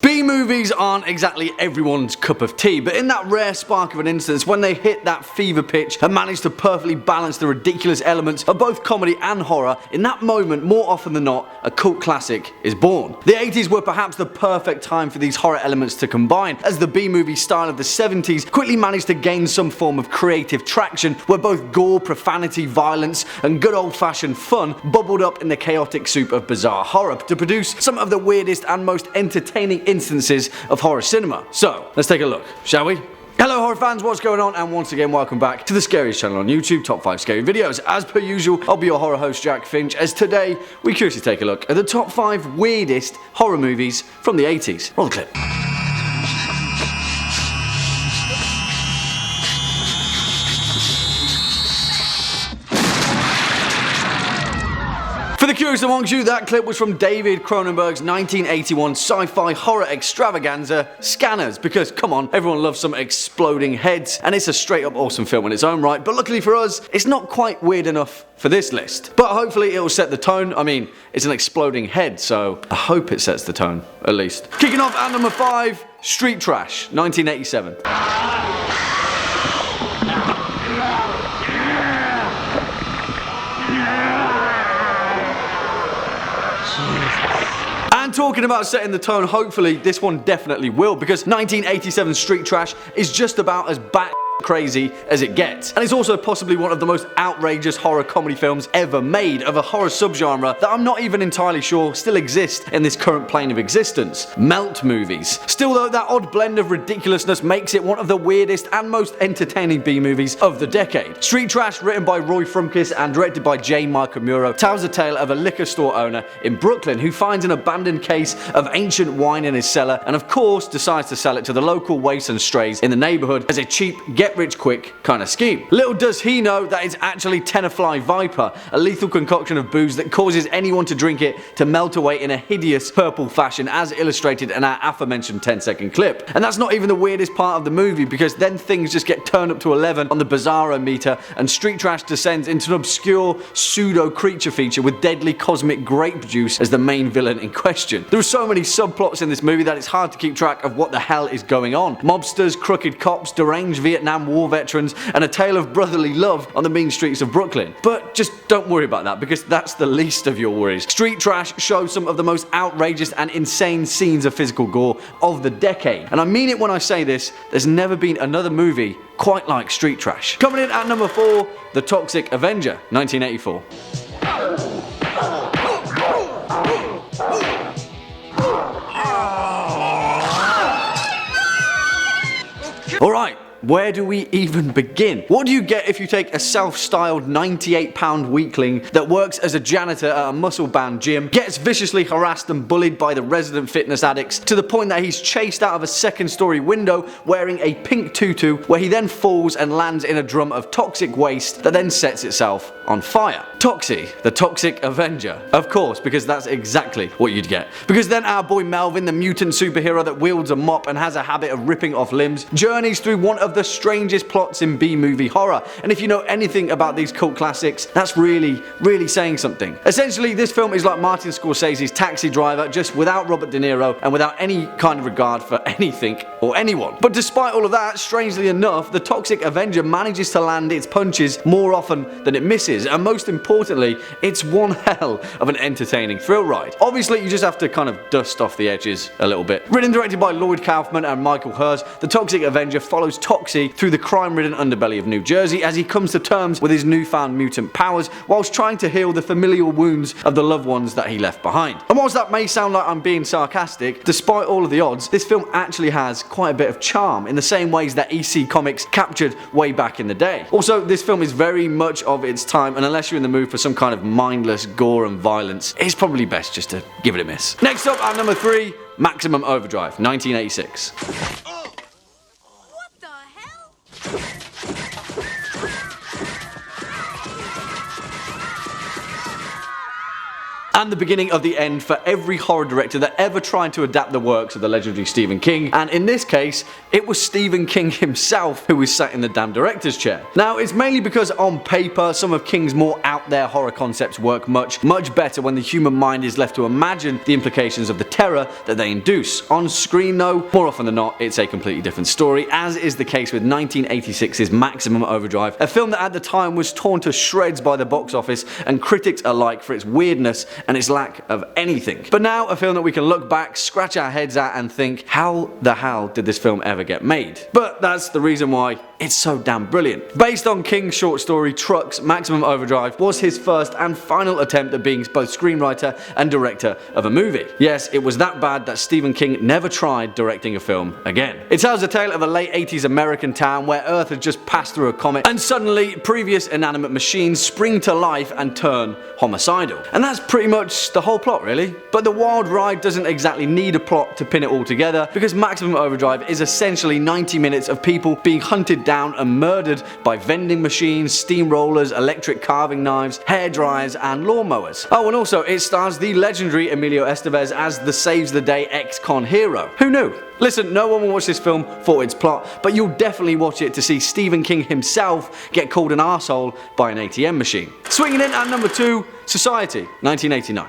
B-movies aren't exactly everyone's cup of tea, but in that rare spark of an instance when they hit that fever pitch and manage to perfectly balance the ridiculous elements of both comedy and horror, in that moment, more often than not, a cult classic is born. The 80s were perhaps the perfect time for these horror elements to combine, as the B-movie style of the 70s quickly managed to gain some form of creative traction where both gore, profanity, violence, and good old-fashioned fun bubbled up in the chaotic soup of bizarre horror to produce some of the weirdest and most entertaining instances of horror cinema. So, let's take a look, shall we? Hello horror fans, what's going on? And once again, welcome back to the Scariest channel on YouTube, top 5 scary videos. As per usual, I'll be your horror host Jack Finch, as today we curiously take a look at the top 5 weirdest horror movies from the 80s. Roll the clip. For the curious amongst you, that clip was from David Cronenberg's 1981 sci-fi horror extravaganza, Scanners, because come on, everyone loves some exploding heads, and it's a straight up awesome film in its own right, but luckily for us, it's not quite weird enough for this list. But hopefully it'll set the tone. I mean, it's an exploding head, so I hope it sets the tone, at least. Kicking off at number 5, Street Trash, 1987. And talking about setting the tone, hopefully this one definitely will, because 1987 Street Trash is just about as crazy as it gets. And it's also possibly one of the most outrageous horror comedy films ever made, of a horror subgenre that I'm not even entirely sure still exists in this current plane of existence. Melt movies. Still though, that odd blend of ridiculousness makes it one of the weirdest and most entertaining B-movies of the decade. Street Trash, written by Roy Frumkis and directed by J. Michael Muro, tells the tale of a liquor store owner in Brooklyn who finds an abandoned case of ancient wine in his cellar and of course decides to sell it to the local waifs and strays in the neighborhood as a cheap get-rich-quick kind of scheme. Little does he know that it's actually Tenafly Viper, a lethal concoction of booze that causes anyone to drink it to melt away in a hideous purple fashion as illustrated in our aforementioned 10-second clip. And that's not even the weirdest part of the movie, because then things just get turned up to 11 on the Bizarro meter and Street Trash descends into an obscure pseudo creature feature with deadly cosmic grape juice as the main villain in question. There are so many subplots in this movie that it's hard to keep track of what the hell is going on. Mobsters, crooked cops, deranged Vietnam War veterans, and a tale of brotherly love on the mean streets of Brooklyn. But just don't worry about that, because that's the least of your worries. Street Trash shows some of the most outrageous and insane scenes of physical gore of the decade. And I mean it when I say this, there's never been another movie quite like Street Trash. Coming in at number 4, The Toxic Avenger, 1984. Alright, where do we even begin? What do you get if you take a self-styled 98-pound weakling that works as a janitor at a muscle-bound gym, gets viciously harassed and bullied by the resident fitness addicts to the point that he's chased out of a second-story window wearing a pink tutu, where he then falls and lands in a drum of toxic waste that then sets itself on fire? Toxie, the Toxic Avenger. Of course, because that's exactly what you'd get. Because then our boy Melvin, the mutant superhero that wields a mop and has a habit of ripping off limbs, journeys through one of the strangest plots in B-movie horror. And if you know anything about these cult classics, that's really saying something. Essentially, this film is like Martin Scorsese's Taxi Driver, just without Robert De Niro and without any kind of regard for anything or anyone. But despite all of that, strangely enough, the Toxic Avenger manages to land its punches more often than it misses, and most importantly, it's one hell of an entertaining thrill ride. Obviously, you just have to kind of dust off the edges a little bit. Written and directed by Lloyd Kaufman and Michael Hers, the Toxic Avenger follows Toxie through the crime-ridden underbelly of New Jersey as he comes to terms with his newfound mutant powers whilst trying to heal the familial wounds of the loved ones that he left behind. And whilst that may sound like I'm being sarcastic, despite all of the odds, this film actually has quite a bit of charm in the same ways that EC Comics captured way back in the day. Also, this film is very much of its time, and unless you're in the mood for some kind of mindless gore and violence, it's probably best just to give it a miss. Next up at number 3, Maximum Overdrive, 1986. and the beginning of the end for every horror director that ever tried to adapt the works of the legendary Stephen King, and in this case, it was Stephen King himself who was sat in the damn director's chair. Now, it's mainly because on paper, some of King's more out there horror concepts work much better when the human mind is left to imagine the implications of the terror that they induce. On screen though, more often than not, it's a completely different story, as is the case with 1986's Maximum Overdrive, a film that at the time was torn to shreds by the box office and critics alike for its weirdness and its lack of anything. But now, a film that we can look back, scratch our heads at and think, how the hell did this film ever get made? But that's the reason why it's so damn brilliant. Based on King's short story Trucks, Maximum Overdrive was his first and final attempt at being both screenwriter and director of a movie. Yes, it was that bad that Stephen King never tried directing a film again. It tells the tale of a late 80s American town where Earth had just passed through a comet and suddenly previous inanimate machines spring to life and turn homicidal. And that's pretty much the whole plot really. But the wild ride doesn't exactly need a plot to pin it all together, because Maximum Overdrive is essentially 90 minutes of people being hunted down and murdered by vending machines, steamrollers, electric carving knives, hair dryers and lawnmowers. Oh, and also it stars the legendary Emilio Estevez as the saves the day ex-con hero. Who knew? Listen, no one will watch this film for its plot, but you'll definitely watch it to see Stephen King himself get called an arsehole by an ATM machine. Swinging in at number 2, Society, 1989.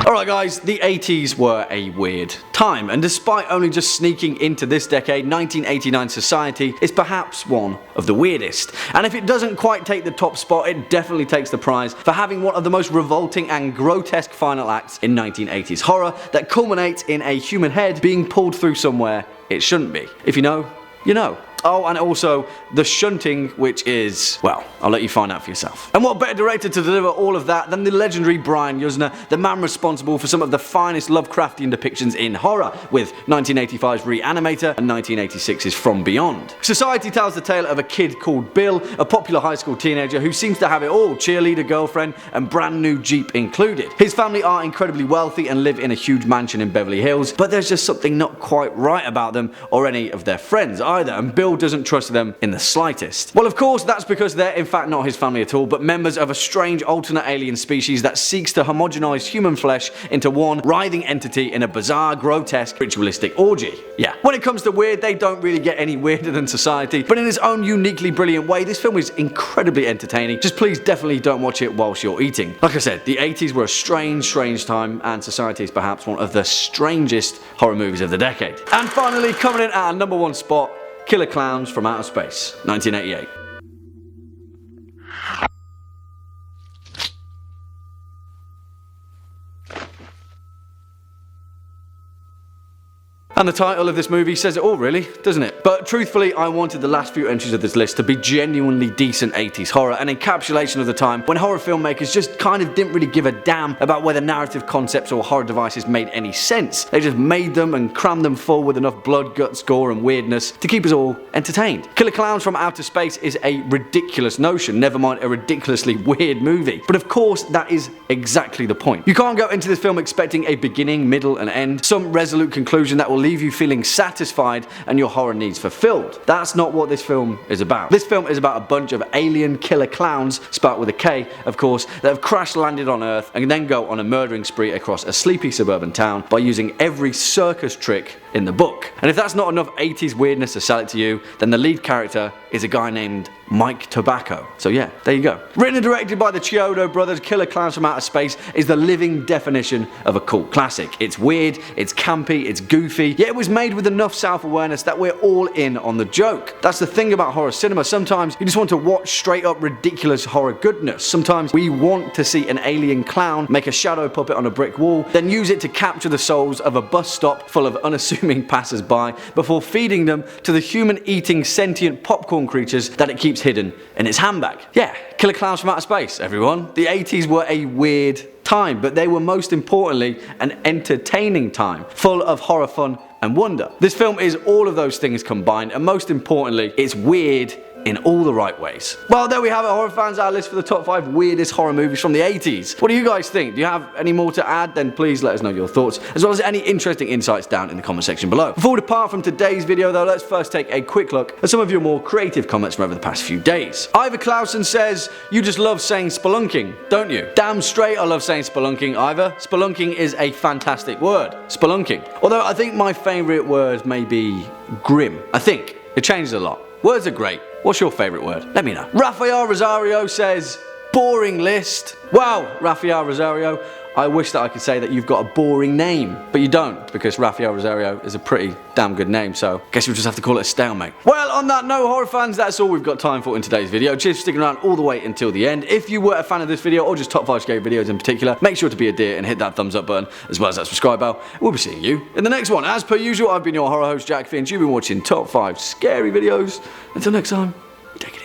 Alright guys, the 80s were a weird time, and despite only just sneaking into this decade, 1989 Society is perhaps one of the weirdest. And if it doesn't quite take the top spot, it definitely takes the prize for having one of the most revolting and grotesque final acts in 1980s horror that culminates in a human head being pulled through somewhere it shouldn't be. If you know, you know. Oh, and also the shunting, which is, well, I'll let you find out for yourself. And what better director to deliver all of that than the legendary Brian Yuzna, the man responsible for some of the finest Lovecraftian depictions in horror, with 1985's Reanimator and 1986's From Beyond. Society tells the tale of a kid called Bill, a popular high school teenager who seems to have it all, cheerleader, girlfriend, and brand new Jeep included. His family are incredibly wealthy and live in a huge mansion in Beverly Hills, but there's just something not quite right about them or any of their friends either, and Bill doesn't trust them in the slightest. Well, of course, that's because they're in fact not his family at all, but members of a strange alternate alien species that seeks to homogenize human flesh into one writhing entity in a bizarre, grotesque, ritualistic orgy. Yeah. When it comes to weird, they don't really get any weirder than Society, but in its own uniquely brilliant way, this film is incredibly entertaining. Just please definitely don't watch it whilst you're eating. Like I said, the 80s were a strange time, and Society is perhaps one of the strangest horror movies of the decade. And finally, coming in at our number 1 spot, Killer Clowns from Outer Space, 1988. And the title of this movie says it all really, doesn't it? But truthfully, I wanted the last few entries of this list to be genuinely decent 80s horror, an encapsulation of the time when horror filmmakers just kind of didn't really give a damn about whether narrative concepts or horror devices made any sense. They just made them and crammed them full with enough blood, guts, gore and weirdness to keep us all entertained. Killer Clowns from Outer Space is a ridiculous notion, never mind a ridiculously weird movie. But of course, that is exactly the point. You can't go into this film expecting a beginning, middle and end, some resolute conclusion that will leave you feeling satisfied and your horror needs fulfilled. That's not what this film is about. This film is about a bunch of alien killer clowns, spelled with a K of course, that have crash landed on Earth and then go on a murdering spree across a sleepy suburban town by using every circus trick in the book. And if that's not enough 80s weirdness to sell it to you, then the lead character is a guy named Mike Tobacco. So yeah, there you go. Written and directed by the Chiodo brothers, Killer Clowns from Outer Space is the living definition of a cult classic. It's weird, it's campy, it's goofy, yet it was made with enough self-awareness that we're all in on the joke. That's the thing about horror cinema. Sometimes you just want to watch straight up ridiculous horror goodness. Sometimes we want to see an alien clown make a shadow puppet on a brick wall, then use it to capture the souls of a bus stop full of unassuming passers-by before feeding them to the human-eating sentient popcorn creatures that it keeps hidden in its handbag. Yeah, Killer Clowns from Outer Space, everyone. The 80s were a weird time, but they were most importantly an entertaining time, full of horror fun and wonder. This film is all of those things combined, and most importantly, it's weird in all the right ways. Well, there we have it, horror fans, our list for the top 5 weirdest horror movies from the 80s. What do you guys think? Do you have any more to add? Then please let us know your thoughts, as well as any interesting insights down in the comment section below. Before we depart from today's video though, let's first take a quick look at some of your more creative comments from over the past few days. Ivor Clausen says, you just love saying spelunking, don't you? Damn straight I love saying spelunking, Ivor. Spelunking is a fantastic word. Spelunking. Although I think my favourite word may be grim. I think. It changes a lot. Words are great. What's your favourite word? Let me know. Rafael Rosario says, boring list. Wow, Rafael Rosario, I wish that I could say that you've got a boring name, but you don't, because Rafael Rosario is a pretty damn good name, so I guess we'll just have to call it a stalemate. Well, on that note, horror fans, that's all we've got time for in today's video. Cheers for sticking around all the way until the end. If you were a fan of this video, or just top 5 scary videos in particular, make sure to be a dear and hit that thumbs up button, as well as that subscribe bell. We'll be seeing you in the next one. As per usual, I've been your horror host, Jack Finch. You've been watching top 5 scary videos. Until next time, take it easy.